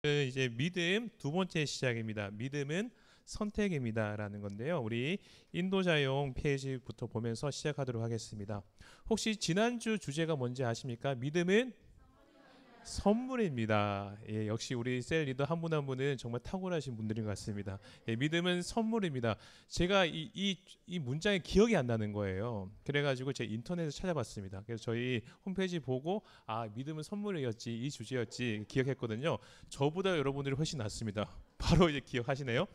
이제 믿음 두 번째 시작입니다. 믿음은 선택입니다라는 건데요. 우리 인도자용 페이지부터 보면서 시작하도록 하겠습니다. 혹시 지난주 주제가 뭔지 아십니까? 믿음은 선물입니다. 예, 역시 우리 셀 리더 한 분 한 분은 정말 탁월하신 분들인 것 같습니다. 예, 믿음은 선물입니다. 제가 이 문장이 기억이 안 나는 거예요. 그래가지고 제가 인터넷에서 찾아봤습니다. 그래서 저희 홈페이지 보고 믿음은 선물이었지, 이 주제였지 기억했거든요. 저보다 여러분들이 훨씬 낫습니다. 바로 이제 기억하시네요.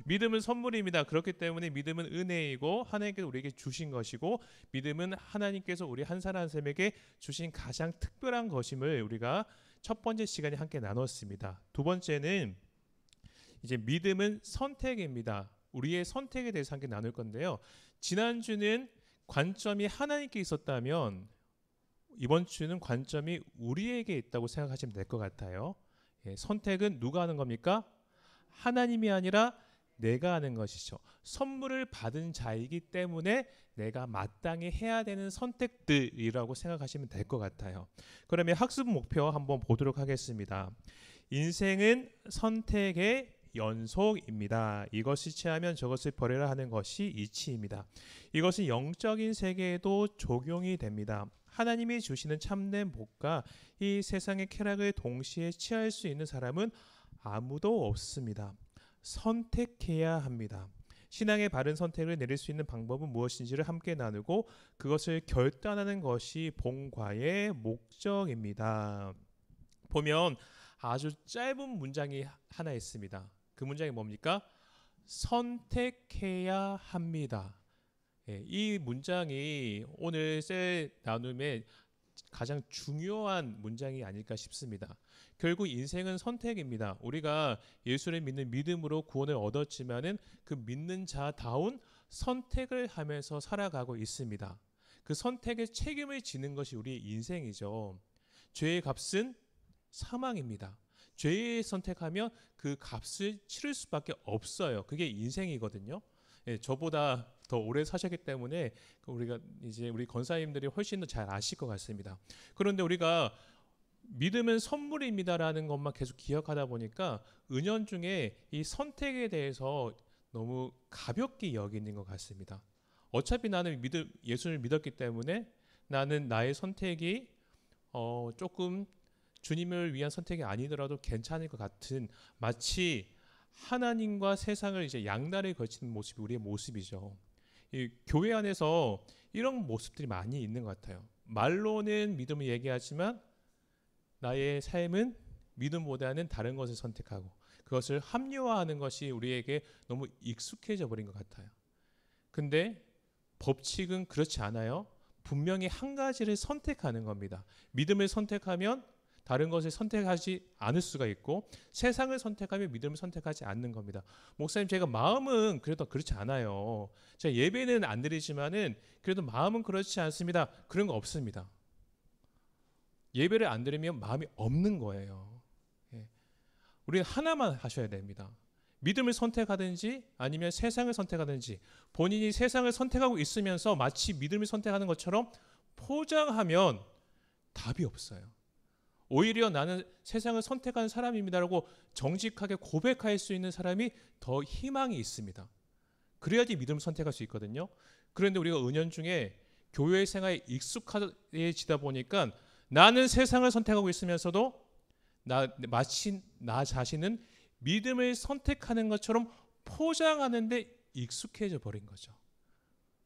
믿음은 선물입니다. 그렇기 때문에 믿음은 은혜이고 하나님께서 우리에게 주신 것이고 믿음은 하나님께서 우리 한 사람 한 사람에게 주신 가장 특별한 것임을 우리가 첫 번째 시간에 함께 나눴습니다. 두 번째는 이제 믿음은 선택입니다. 우리의 선택에 대해서 함께 나눌 건데요. 지난주는 관점이 하나님께 있었다면 이번 주는 관점이 우리에게 있다고 생각하시면 될 것 같아요. 예, 선택은 누가 하는 겁니까? 하나님이 아니라 내가 하는 것이죠. 선물을 받은 자이기 때문에 내가 마땅히 해야 되는 선택들이라고 생각하시면 될 것 같아요. 그러면 학습 목표 한번 보도록 하겠습니다. 인생은 선택의 연속입니다. 이것을 취하면 저것을 버리라 하는 것이 이치입니다. 이것은 영적인 세계에도 적용이 됩니다. 하나님이 주시는 참된 복과 이 세상의 쾌락을 동시에 취할 수 있는 사람은 아무도 없습니다. 선택해야 합니다. 신앙의 바른 선택을 내릴 수 있는 방법은 무엇인지를 함께 나누고 그것을 결단하는 것이 본과의 목적입니다. 보면 아주 짧은 문장이 하나 있습니다. 그 문장이 뭡니까? 선택해야 합니다. 예, 이 문장이 오늘 셀 나눔의 가장 중요한 문장이 아닐까 싶습니다. 결국 인생은 선택입니다. 우리가 예수를 믿는 믿음으로 구원을 얻었지만은 그 믿는 자다운 선택을 하면서 살아가고 있습니다. 그 선택의 책임을 지는 것이 우리의 인생이죠. 죄의 값은 사망입니다. 죄의 선택하면 그 값을 치를 수밖에 없어요. 그게 인생이거든요. 예, 저보다 더 오래 사셨기 때문에 우리가 이제 우리 권사님들이 훨씬 더 잘 아실 것 같습니다. 그런데 우리가 믿음은 선물입니다라는 것만 계속 기억하다 보니까 은연중에 이 선택에 대해서 너무 가볍게 여기는 것 같습니다. 어차피 나는 예수를 믿었기 때문에 나는 나의 선택이 조금 주님을 위한 선택이 아니더라도 괜찮을 것 같은 마치 하나님과 세상을 이제 양날에 걸치는 모습이 우리의 모습이죠. 이 교회 안에서 이런 모습들이 많이 있는 것 같아요. 말로는 믿음을 얘기하지만 나의 삶은 믿음보다는 다른 것을 선택하고 그것을 합리화하는 것이 우리에게 너무 익숙해져 버린 것 같아요. 근데 법칙은 그렇지 않아요. 분명히 한 가지를 선택하는 겁니다. 믿음을 선택하면 다른 것을 선택하지 않을 수가 있고 세상을 선택하면 믿음을 선택하지 않는 겁니다. 목사님, 제가 마음은 그래도 그렇지 않아요. 제가 예배는 안 드리지만은 그래도 마음은 그렇지 않습니다. 그런 거 없습니다. 예배를 안 드리면 마음이 없는 거예요. 예. 우리는 하나만 하셔야 됩니다. 믿음을 선택하든지 아니면 세상을 선택하든지 본인이 세상을 선택하고 있으면서 마치 믿음을 선택하는 것처럼 포장하면 답이 없어요. 오히려 나는 세상을 선택한 사람입니다라고 정직하게 고백할 수 있는 사람이 더 희망이 있습니다. 그래야지 믿음을 선택할 수 있거든요. 그런데 우리가 은연중에 교회 생활에 익숙해지다 보니까 나는 세상을 선택하고 있으면서도 마치 나 자신은 믿음을 선택하는 것처럼 포장하는데 익숙해져 버린 거죠.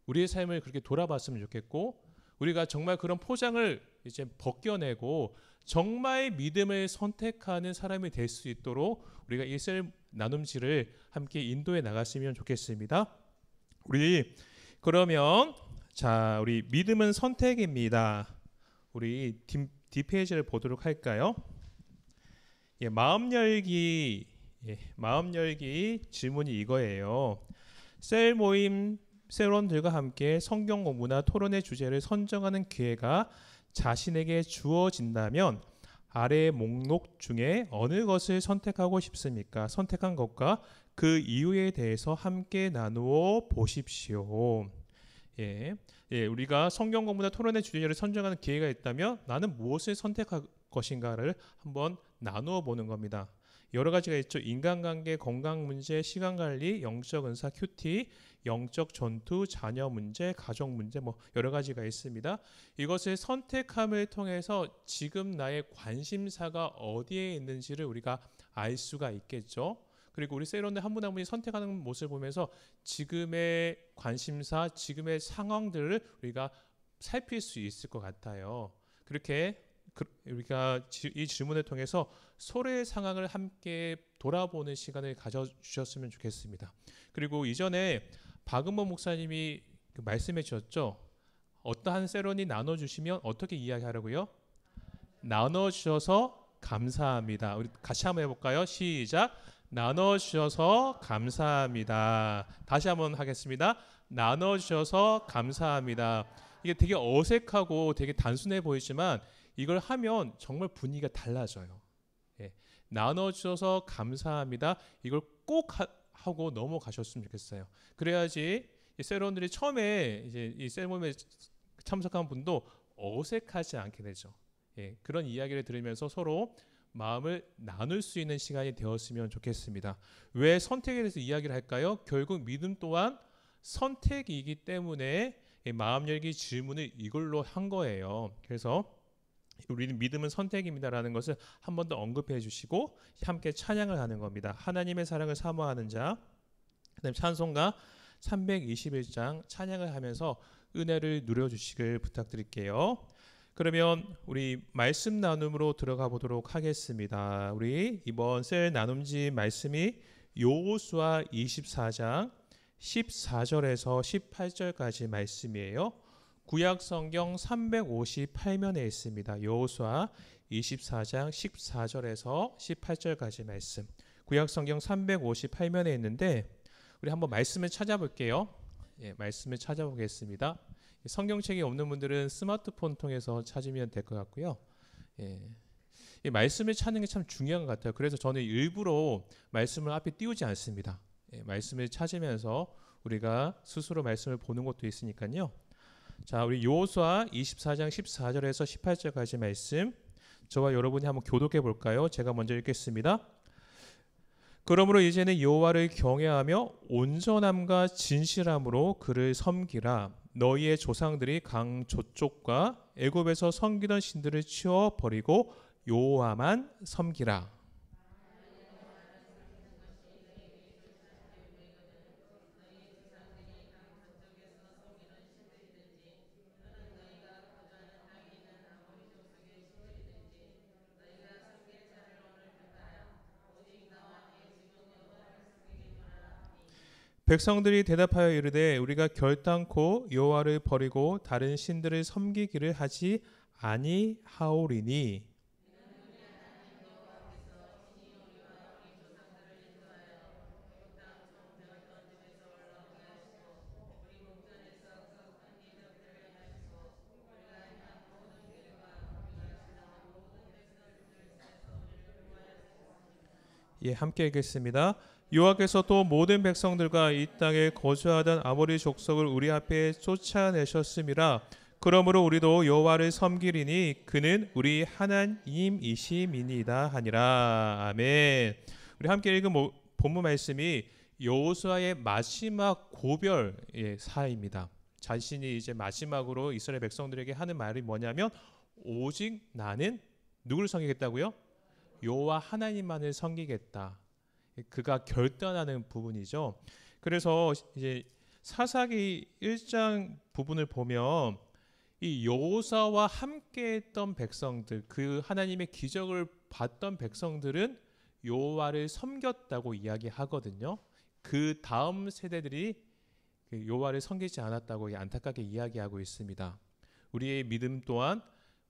우리의 삶을 그렇게 돌아봤으면 좋겠고 우리가 정말 그런 포장을 이제 벗겨내고 정말 믿음을 선택하는 사람이 될 수 있도록 우리가 이 셀 나눔지를 함께 인도해 나갔으면 좋겠습니다. 우리 그러면 우리 믿음은 선택입니다. 우리 뒷페이지를 보도록 할까요? 예, 마음 열기 질문이 이거예요. 셀 모임 셀원들과 함께 성경 공부나 토론의 주제를 선정하는 기회가 자신에게 주어진다면 아래 목록 중에 어느 것을 선택하고 싶습니까? 선택한 것과 그 이유에 대해서 함께 나누어 보십시오. 우리가 성경 공부나 토론의 주제를 선정하는 기회가 있다면 나는 무엇을 선택할 것인가를 한번 나누어 보는 겁니다. 여러 가지가 있죠. 인간관계, 건강문제, 시간관리, 영적 은사, 큐티, 영적 전투, 자녀 문제, 가족 문제, 뭐 여러 가지가 있습니다. 이것을 선택함을 통해서 지금 나의 관심사가 어디에 있는지를 우리가 알 수가 있겠죠. 그리고 우리 세이론들 한 분 한 분이 선택하는 모습을 보면서 지금의 관심사, 지금의 상황들을 우리가 살필 수 있을 것 같아요. 그렇게 우리가 이 질문을 통해서 서로의 상황을 함께 돌아보는 시간을 가져주셨으면 좋겠습니다. 그리고 이전에 박은모 목사님이 말씀해 주셨죠. 어떠한 세론이 나눠주시면 어떻게 이야기하라고요? 나눠주셔서 감사합니다. 우리 같이 한번 해볼까요? 시작. 나눠주셔서 감사합니다. 다시 한번 하겠습니다. 나눠주셔서 감사합니다. 이게 되게 어색하고 되게 단순해 보이지만 이걸 하면 정말 분위기가 달라져요. 예. 나눠주셔서 감사합니다. 이걸 꼭 하고 넘어가셨으면 좋겠어요. 그래야지 세론들이 처음에 이제 이 세레모니에 참석한 분도 어색하지 않게 되죠. 예. 그런 이야기를 들으면서 서로 마음을 나눌 수 있는 시간이 되었으면 좋겠습니다. 왜 선택에 대해서 이야기를 할까요? 결국 믿음 또한 선택이기 때문에 마음 열기 질문을 이걸로 한 거예요. 그래서 우리는 믿음은 선택입니다라는 것을 한 번 더 언급해 주시고 함께 찬양을 하는 겁니다. 하나님의 사랑을 사모하는 자. 그다음 찬송가 321장 찬양을 하면서 은혜를 누려주시길 부탁드릴게요. 그러면 우리 말씀 나눔으로 들어가 보도록 하겠습니다. 우리 이번 셀 나눔지 말씀이 여호수아 24장 14절에서 18절까지 말씀이에요. 구약 성경 358면에 있습니다. 여호수아 24장 14절에서 18절까지 말씀. 구약 성경 358면에 있는데 우리 한번 말씀을 찾아볼게요. 예, 말씀을 찾아보겠습니다. 성경책이 없는 분들은 스마트폰 통해서 찾으면 될 것 같고요. 예. 이 말씀을 찾는 게 참 중요한 것 같아요. 그래서 저는 일부러 말씀을 앞에 띄우지 않습니다. 예, 말씀을 찾으면서 우리가 스스로 말씀을 보는 것도 있으니까요. 자, 우리 여호수아 24장 14절에서 18절까지 말씀 저와 여러분이 한번 교독해 볼까요? 제가 먼저 읽겠습니다. 그러므로 이제는 여호와를 경외하며 온전함과 진실함으로 그를 섬기라. 너희의 조상들이 강 저쪽과 애굽에서 섬기던 신들을 치워 버리고 여호와만 섬기라. 백성들이 대답하여 이르되 우리가 결단코 여호와를 버리고 다른 신들을 섬기기를 하지 아니하오리니 예, 함께 읽겠습니다. 여호와께서 또 모든 백성들과 이 땅에 거주하던 아모리 족속을 우리 앞에 쫓아내셨음이라. 그러므로 우리도 여호와를 섬기리니 그는 우리 하나님이심이니이다 하니라. 아멘. 우리 함께 읽은 본문 말씀이 여호수아의 마지막 고별의 사입니다. 자신이 이제 마지막으로 이스라엘 백성들에게 하는 말이 뭐냐면 오직 나는 누구를 섬기겠다고요? 여호와 하나님만을 섬기겠다. 그가 결단하는 부분이죠. 그래서 이제 사사기 1장 부분을 보면 이 여호수아와 함께했던 백성들, 그 하나님의 기적을 봤던 백성들은 여호와를 섬겼다고 이야기하거든요. 그 다음 세대들이 여호와를 섬기지 않았다고 안타깝게 이야기하고 있습니다. 우리의 믿음 또한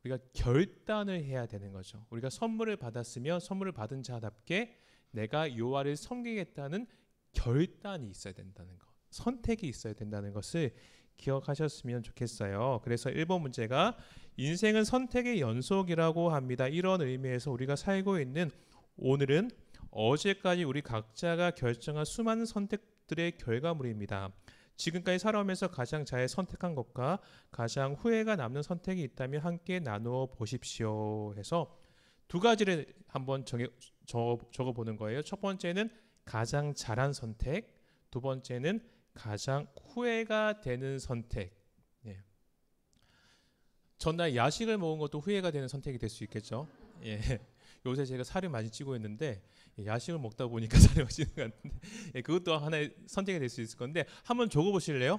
우리가 결단을 해야 되는 거죠. 우리가 선물을 받았으면 선물을 받은 자답게 내가 여호와를 섬기겠다는 결단이 있어야 된다는 것, 선택이 있어야 된다는 것을 기억하셨으면 좋겠어요. 그래서 1번 문제가 인생은 선택의 연속이라고 합니다. 이런 의미에서 우리가 살고 있는 오늘은 어제까지 우리 각자가 결정한 수많은 선택들의 결과물입니다. 지금까지 살아오면서 가장 잘 선택한 것과 가장 후회가 남는 선택이 있다면 함께 나누어 보십시오 해서 두 가지를 한번 적어 보는 거예요. 첫 번째는 가장 잘한 선택, 두 번째는 가장 후회가 되는 선택. 예. 전날 야식을 먹은 것도 후회가 되는 선택이 될 수 있겠죠. 예. 요새 제가 살을 많이 찌고 있는데 야식을 먹다 보니까 살이 많이 찌는 것 같은데 그것도 하나의 선택이 될 수 있을 건데 한번 적어 보실래요?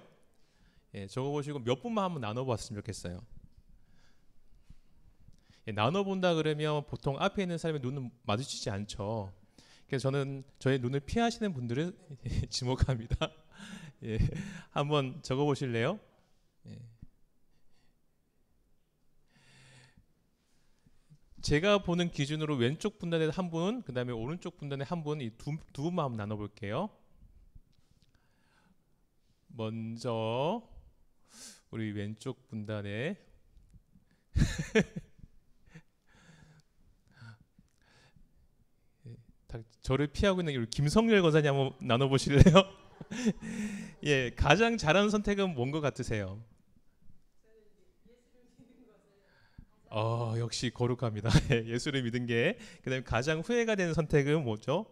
예, 적어 보시고 몇 분만 한번 나눠 봤으면 좋겠어요. 예, 나눠 본다 그러면 보통 앞에 있는 사람의 눈은 마주치지 않죠. 그래서 저는 저의 눈을 피하시는 분들은 지목합니다. 예, 한번 적어 보실래요? 예. 제가 보는 기준으로 왼쪽 분단에 한 분, 그 다음에 오른쪽 분단에 한 분, 이 두 분만 한번 나눠볼게요. 먼저 우리 왼쪽 분단에 저를 피하고 있는 우리 김성렬 권사님 한번 나눠보실래요? 예, 가장 잘하는 선택은 뭔 것 같으세요? 역시 거룩합니다. 예수를 믿은 게. 그다음에 가장 후회가 되는 선택은 뭐죠?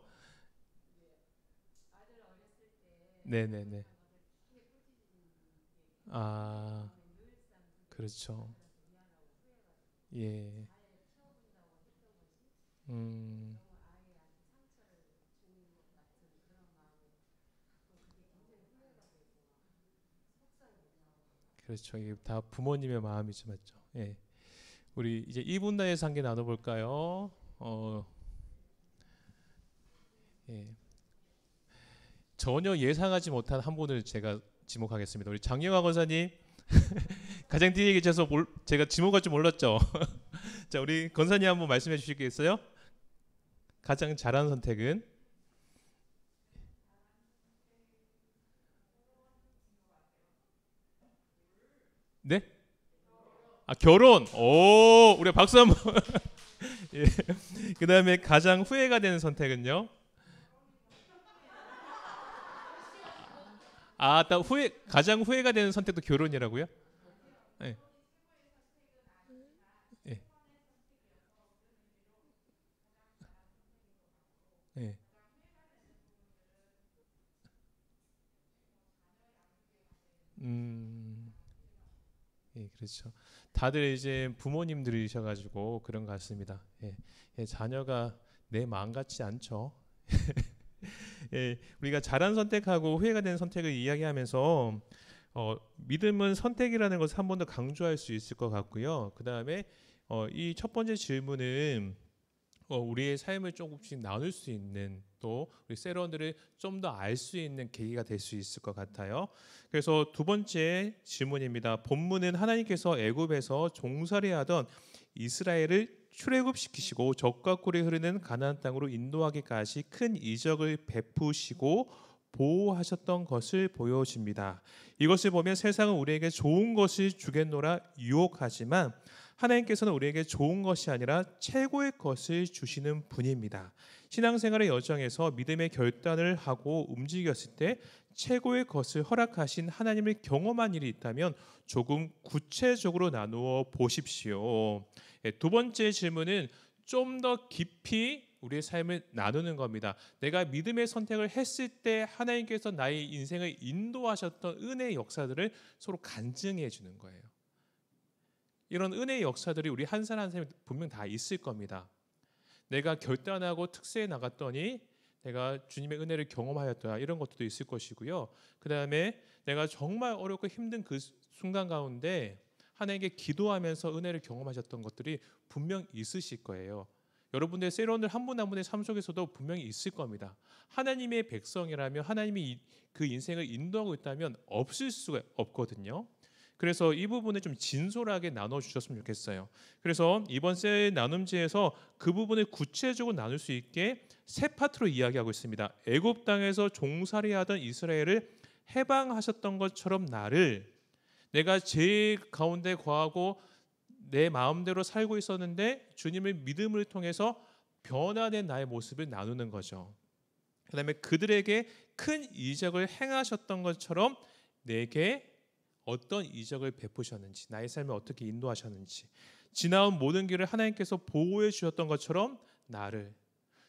네네네. 아, 그렇죠. 예. 음, 그렇죠. 이게 다 부모님의 마음이죠, 맞죠? 예. 우리 이제 이분단에서 한 개 나눠볼까요? 예. 전혀 예상하지 못한 한 분을 제가 지목하겠습니다. 우리 장영화 권사님 가장 뒤에 계셔서 제가 지목할 줄 몰랐죠. 자, 우리 권사님 한번 말씀해 주시겠어요? 가장 잘한 선택은? 네? 아, 결혼. 오, 우리 박수 한번. 예. 그다음에 가장 후회가 되는 선택은요? 아, 딱 가장 후회가 되는 선택도 결혼이라고요? 예. 예. 예. 음. 예, 그렇죠. 다들 이제 부모님들이셔가지고 그런 것 같습니다. 예, 예, 자녀가 내 마음 같지 않죠. 예, 우리가 잘한 선택하고 후회가 되는 선택을 이야기하면서 믿음은 선택이라는 것을 한 번 더 강조할 수 있을 것 같고요. 그 다음에 이 첫 번째 질문은 우리의 삶을 조금씩 나눌 수 있는 또 우리 세러들을 좀 더 알 수 있는 계기가 될 수 있을 것 같아요. 그래서 두 번째 질문입니다. 본문은 하나님께서 애굽에서 종살이하던 이스라엘을 출애굽시키시고 적과 꿀이 흐르는 가나안 땅으로 인도하기까지 큰 이적을 베푸시고 보호하셨던 것을 보여줍니다. 이것을 보면 세상은 우리에게 좋은 것을 주겠노라 유혹하지만 하나님께서는 우리에게 좋은 것이 아니라 최고의 것을 주시는 분입니다. 신앙생활의 여정에서 믿음의 결단을 하고 움직였을 때 최고의 것을 허락하신 하나님을 경험한 일이 있다면 조금 구체적으로 나누어 보십시오. 두 번째 질문은 좀 더 깊이 우리의 삶을 나누는 겁니다. 내가 믿음의 선택을 했을 때 하나님께서 나의 인생을 인도하셨던 은혜의 역사들을 서로 간증해 주는 거예요. 이런 은혜의 역사들이 우리 한 사람 한 사람이 분명 다 있을 겁니다. 내가 결단하고 특세에 나갔더니 내가 주님의 은혜를 경험하였다, 이런 것도 있을 것이고요. 그 다음에 내가 정말 어렵고 힘든 그 순간 가운데 하나님께 기도하면서 은혜를 경험하셨던 것들이 분명 있으실 거예요. 여러분들 세론들 한 분 한 분의 삶 속에서도 분명히 있을 겁니다. 하나님의 백성이라면 하나님이 그 인생을 인도하고 있다면 없을 수가 없거든요. 그래서 이 부분을 좀 진솔하게 나눠주셨으면 좋겠어요. 그래서 이번 셀 나눔지에서 그 부분을 구체적으로 나눌 수 있게 세 파트로 이야기하고 있습니다. 애굽 땅에서 종살이하던 이스라엘을 해방하셨던 것처럼 나를, 내가 죄 가운데 거하고 내 마음대로 살고 있었는데 주님의 믿음을 통해서 변화된 나의 모습을 나누는 거죠. 그 다음에 그들에게 큰 이적을 행하셨던 것처럼 내게 어떤 이적을 베푸셨는지, 나의 삶을 어떻게 인도하셨는지. 지나온 모든 길을 하나님께서 보호해 주셨던 것처럼 나를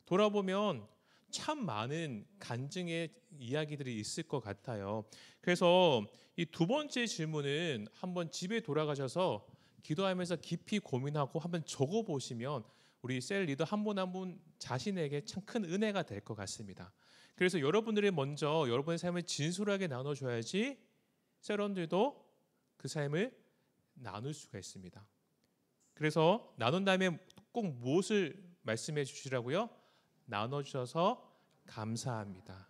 돌아보면 참 많은 간증의 이야기들이 있을 것 같아요. 그래서 이 두 번째 질문은 한번 집에 돌아가셔서 기도하면서 깊이 고민하고 한번 적어 보시면 우리 셀 리더 한 분 한 분 자신에게 참 큰 은혜가 될 것 같습니다. 그래서 여러분들이 먼저 여러분의 삶을 진솔하게 나눠줘야지 셀원들도 그 삶을 나눌 수가 있습니다. 그래서 나눈 다음에 꼭 무엇을 말씀해 주시라고요? 나눠주셔서 감사합니다.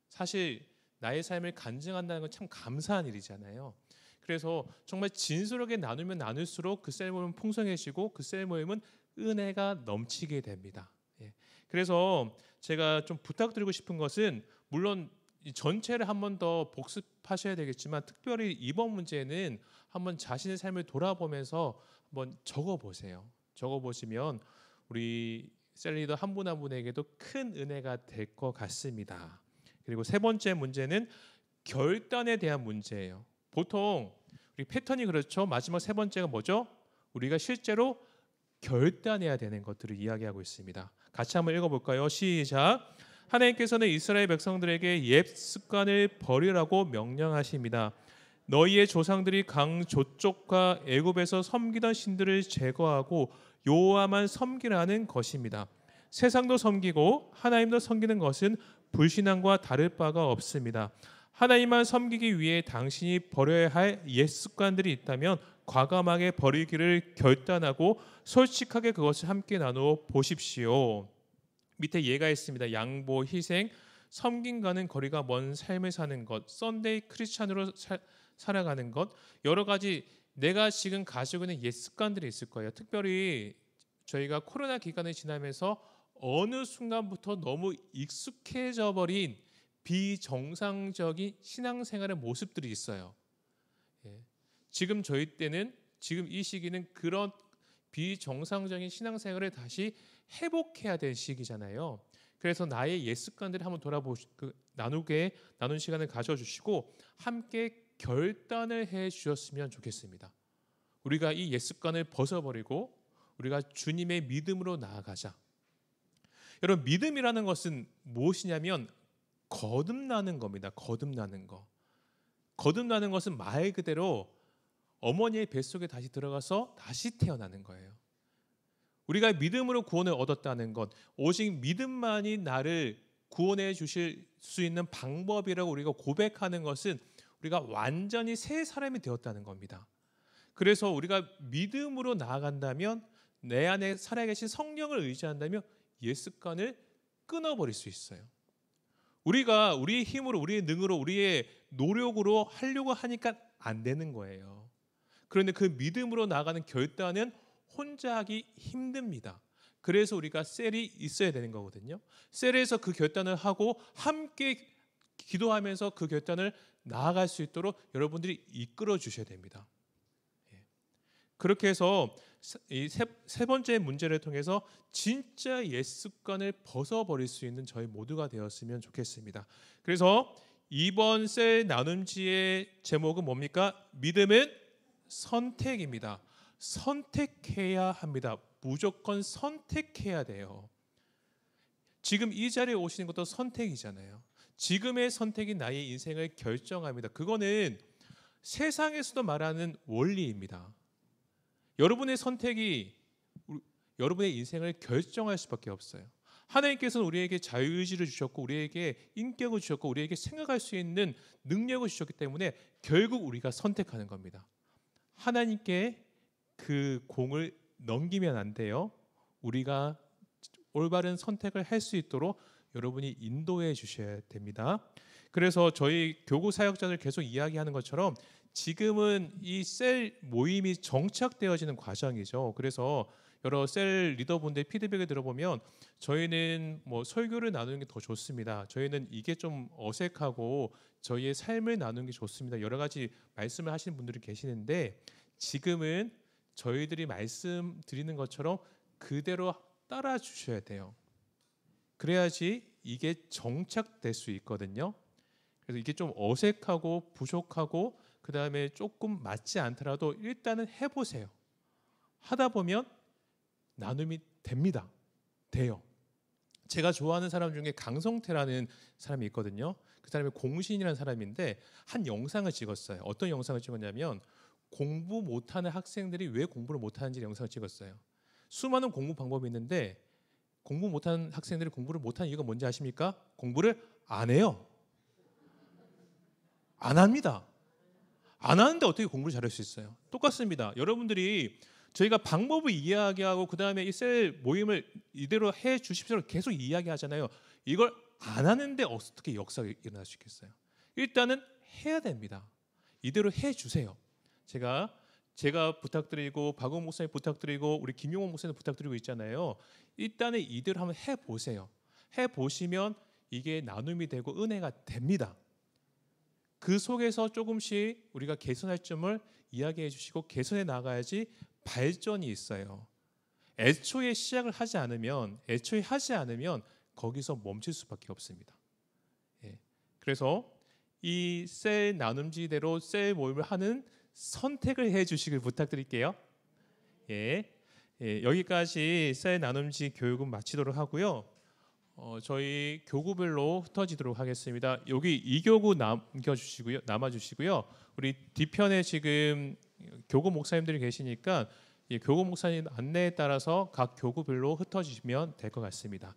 사실 나의 삶을 간증한다는 건 참 감사한 일이잖아요. 그래서 정말 진솔하게 나누면 나눌수록 그 셀 모임은 풍성해지고 그 셀 모임은 은혜가 넘치게 됩니다. 그래서 제가 좀 부탁드리고 싶은 것은 물론 이 전체를 한 번 더 복습하셔야 되겠지만 특별히 이번 문제는 한번 자신의 삶을 돌아보면서 한번 적어보세요. 적어보시면 우리 셀 리더 한 분 한 분에게도 큰 은혜가 될 것 같습니다. 그리고 세 번째 문제는 결단에 대한 문제예요. 보통 우리 패턴이 그렇죠. 마지막 세 번째가 뭐죠? 우리가 실제로 결단해야 되는 것들을 이야기하고 있습니다. 같이 한번 읽어볼까요? 시작. 하나님께서는 이스라엘 백성들에게 옛 습관을 버리라고 명령하십니다. 너희의 조상들이 강 저쪽과 애굽에서 섬기던 신들을 제거하고 여호와만 섬기라는 것입니다. 세상도 섬기고 하나님도 섬기는 것은 불신앙과 다를 바가 없습니다. 하나님만 섬기기 위해 당신이 버려야 할 옛 습관들이 있다면 과감하게 버리기를 결단하고 솔직하게 그것을 함께 나누어 보십시오. 밑에 예가 있습니다. 양보, 희생, 섬김과는 거리가 먼 삶을 사는 것, 썬데이 크리스찬으로 살아가는 것, 여러 가지 내가 지금 가지고 있는 옛 습관들이 있을 거예요. 특별히 저희가 코로나 기간을 지나면서 어느 순간부터 너무 익숙해져 버린 비정상적인 신앙생활의 모습들이 있어요. 지금 저희 때는 지금 이 시기는 그런 비정상적인 신앙생활을 다시 회복해야 될 시기잖아요. 그래서 나의 옛 습관들을 한번 나눈 시간을 가져주시고 함께 결단을 해 주셨으면 좋겠습니다. 우리가 이 옛 습관을 벗어버리고 우리가 주님의 믿음으로 나아가자. 여러분, 믿음이라는 것은 무엇이냐면 거듭나는 겁니다. 거듭나는 거. 거듭나는 것은 말 그대로 어머니의 뱃속에 다시 들어가서 다시 태어나는 거예요. 우리가 믿음으로 구원을 얻었다는 것, 오직 믿음만이 나를 구원해 주실 수 있는 방법이라고 우리가 고백하는 것은 우리가 완전히 새 사람이 되었다는 겁니다. 그래서 우리가 믿음으로 나아간다면 내 안에 살아계신 성령을 의지한다면 옛 습관을 끊어버릴 수 있어요. 우리가 우리의 힘으로, 우리의 능으로, 우리의 노력으로 하려고 하니까 안 되는 거예요. 그런데 그 믿음으로 나아가는 결단은 혼자 하기 힘듭니다. 그래서 우리가 셀이 있어야 되는 거거든요. 셀에서 그 결단을 하고 함께 기도하면서 그 결단을 나아갈 수 있도록 여러분들이 이끌어 주셔야 됩니다. 그렇게 해서 이 세 번째 문제를 통해서 진짜 옛 습관을 벗어버릴 수 있는 저희 모두가 되었으면 좋겠습니다. 그래서 이번 셀 나눔지의 제목은 뭡니까? 믿음은 선택입니다. 선택해야 합니다. 무조건 선택해야 돼요. 지금 이 자리에 오시는 것도 선택이잖아요. 지금의 선택이 나의 인생을 결정합니다. 그거는 세상에서도 말하는 원리입니다. 여러분의 선택이 여러분의 인생을 결정할 수밖에 없어요. 하나님께서는 우리에게 자유의지를 주셨고 우리에게 인격을 주셨고 우리에게 생각할 수 있는 능력을 주셨기 때문에 결국 우리가 선택하는 겁니다. 하나님께 그 공을 넘기면 안 돼요. 우리가 올바른 선택을 할 수 있도록 여러분이 인도해 주셔야 됩니다. 그래서 저희 교구 사역자들 계속 이야기하는 것처럼 지금은 이 셀 모임이 정착되어지는 과정이죠. 그래서 여러 셀 리더분들 피드백을 들어보면 저희는 뭐 설교를 나누는 게 더 좋습니다. 저희는 이게 좀 어색하고 저희의 삶을 나누는 게 좋습니다. 여러 가지 말씀을 하시는 분들이 계시는데 지금은 저희들이 말씀드리는 것처럼 그대로 따라 주셔야 돼요. 그래야지 이게 정착될 수 있거든요. 그래서 이게 좀 어색하고 부족하고 그 다음에 조금 맞지 않더라도 일단은 해보세요. 하다 보면 나눔이 됩니다. 돼요. 제가 좋아하는 사람 중에 강성태라는 사람이 있거든요. 그 사람이 공신이라는 사람인데 한 영상을 찍었어요. 어떤 영상을 찍었냐면 공부 못하는 학생들이 왜 공부를 못하는지 영상을 찍었어요. 수많은 공부 방법이 있는데 공부 못하는 학생들이 공부를 못하는 이유가 뭔지 아십니까? 공부를 안 해요. 안 합니다. 안 하는데 어떻게 공부를 잘할 수 있어요? 똑같습니다. 여러분들이 저희가 방법을 이야기하고 그 다음에 이 셀 모임을 이대로 해 주십시오 계속 이야기하잖아요. 이걸 안 하는데 어떻게 역사가 일어날 수 있겠어요? 일단은 해야 됩니다. 이대로 해 주세요. 제가 부탁드리고 박원 목사님 부탁드리고 우리 김용호 목사님 부탁드리고 있잖아요. 일단은 이대로 한번 해 보세요. 해 보시면 이게 나눔이 되고 은혜가 됩니다. 그 속에서 조금씩 우리가 개선할 점을 이야기해 주시고 개선해 나가야지 발전이 있어요. 애초에 하지 않으면 거기서 멈출 수밖에 없습니다. 예. 그래서 이 셀 나눔지대로 셀 모임을 하는 선택을 해 주시길 부탁드릴게요. 예. 여기까지 셀 나눔지 교육은 마치도록 하고요. 저희 교구별로 흩어지도록 하겠습니다. 여기 2교구 남아주시고요. 우리 뒤편에 지금 교구 목사님들이 계시니까 교구 목사님 안내에 따라서 각 교구별로 흩어지시면 될 것 같습니다.